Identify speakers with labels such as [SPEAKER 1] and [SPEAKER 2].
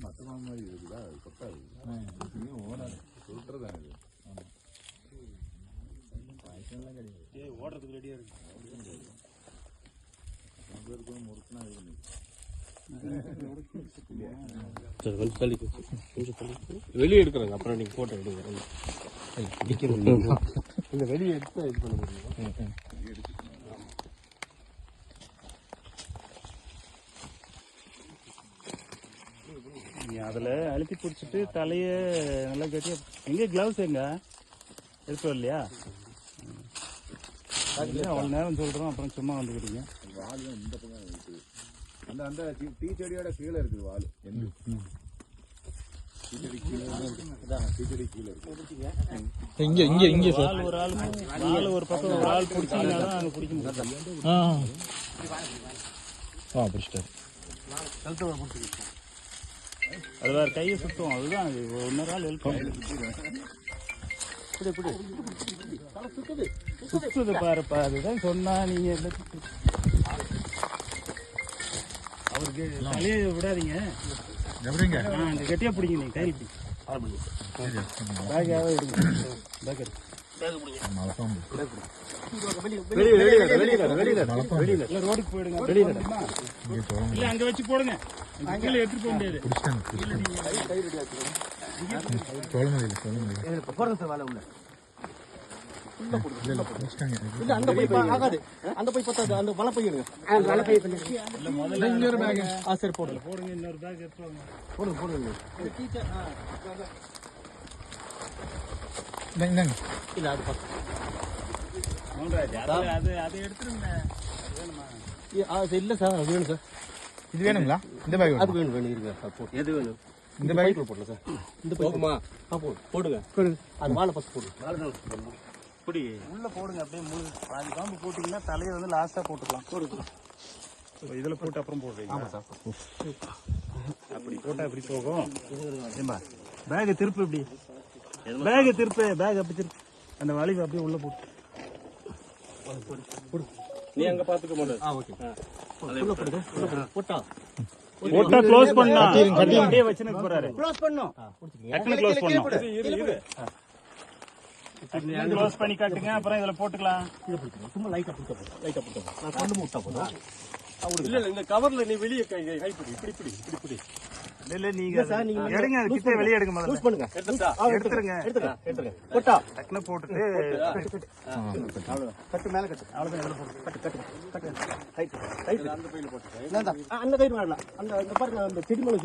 [SPEAKER 1] மட்டமான மாதிரி இருக்குதா, அது கொட்டாது. சொல்றதா இது
[SPEAKER 2] ஓடுறதுக்கு ரெடியா இருக்கு.
[SPEAKER 1] முறுக்குனா இது
[SPEAKER 2] வெளியே எடுக்கிறாங்க, அப்புறம் நீங்க போட்டோ எடுங்க. இந்த வெளியே எடுத்து இது பண்ண முடியும். அதில் அழுத்தி பிடிச்சிட்டு தலையை நல்லா கட்டியா. எங்கே கிளவுஸ் எங்க எடுத்து வரலையா? அவ்வளோ நேரம் சொல்கிறோம், அப்புறம் சும்மா வந்துக்கிட்டீங்க.
[SPEAKER 1] வால் தான் இந்த பக்கம் இருக்குது. அந்த அந்த டீ செடியோட கீழே இருக்குது வால். டீ செடி கீழே இருக்கு.
[SPEAKER 3] இங்க இங்க இங்க
[SPEAKER 2] சார் ஒரு ஆள் வால் ஒரு பக்கம் ஒரு ஆள் பிடிச்சிங்கன்னா தான் அங்கே பிடிக்க முடியும்.
[SPEAKER 3] பிடிச்சிட்டாரு.
[SPEAKER 2] அது வேறு கையை சுத்தம், அதுதான் அது இன்னொரு ஆள் ஹெல்ப் சுத்துது பாருப்பா. அதுதான் சொன்னா நீங்க அவருக்கு தலையை விடாதீங்க. அங்கே கெட்டியா பிடிங்க, நீங்க கையில் பேக்காவே எடுங்க. பேக் எடுங்க. ரோடுக்கு போயிடுங்க. இல்ல அங்க வச்சு போடுங்க. கீழே எடுத்துட்டு போக முடியாது.
[SPEAKER 4] அந்த போய் பத்தாது, அந்த வலை போய்
[SPEAKER 2] போடுங்க. இன்னொரு பேக் எடுத்துவாங்க.
[SPEAKER 4] போடுங்க. இல்ல அது
[SPEAKER 2] அது எடுத்துருங்க.
[SPEAKER 4] இல்ல சார், அது வேணும் சார்.
[SPEAKER 3] இது வேணுங்களா? இந்த பேக்
[SPEAKER 4] அது வேணும் இருங்க. எது வேணும்?
[SPEAKER 3] இந்த பேக்
[SPEAKER 4] போடலாம் சார். இந்த போகுமா? போடுங்க. அது வாழை பத்து போடுங்க.
[SPEAKER 2] இப்படி உள்ள போடுங்க. அப்படியே முழு பாதி காம்பு போட்டீங்கன்னா தலையை வந்து லாஸ்டா போட்டுக்கலாம். இதுல போட்டு அப்புறம் போடுறீங்க.
[SPEAKER 4] ஆமா சார்.
[SPEAKER 2] அப்படி போட்டா எப்படி போகும்? ஏம்பா பேகை திருப்பு, இப்படி பேகை திருப்பு, பேக் அப்படி திருப்பு. அந்த வலிவு அப்படியே உள்ள போட்டு
[SPEAKER 4] நீ அங்க பாத்துக்க மாட்டேன். போட்டா
[SPEAKER 2] க்ளோஸ் பண்ணா அப்படியே வச்சுன்னு போறாரு. க்ளோஸ் பண்ணோம், டக்குனு க்ளோஸ் பண்ணோம். க்ளோஸ் பண்ணி காட்டுங்க, அப்புறம் இதுல போட்டுக்கலாம்.
[SPEAKER 4] சும்மா லைட்டா போட்டு நான் கொண்டு முட்டா போதும். இல்ல இந்த கவர்ல நீ வெளியே கை இப்படி
[SPEAKER 2] இல்ல நீங்க எடுங்க, கிட்ட வெளியே எடுங்க. முதல்ல
[SPEAKER 4] பண்ணுங்க. எடுத்துருங்க. போட்டா
[SPEAKER 2] டக்குனு போட்டுட்டு
[SPEAKER 4] கட்டு மேல கட்டு.
[SPEAKER 2] அவ்வளவுதான்.
[SPEAKER 4] கட்டு ரைட் அந்த பையில போட்டு அந்த கயிறு வரல. அந்த பாருங்க, அந்த செடி மேல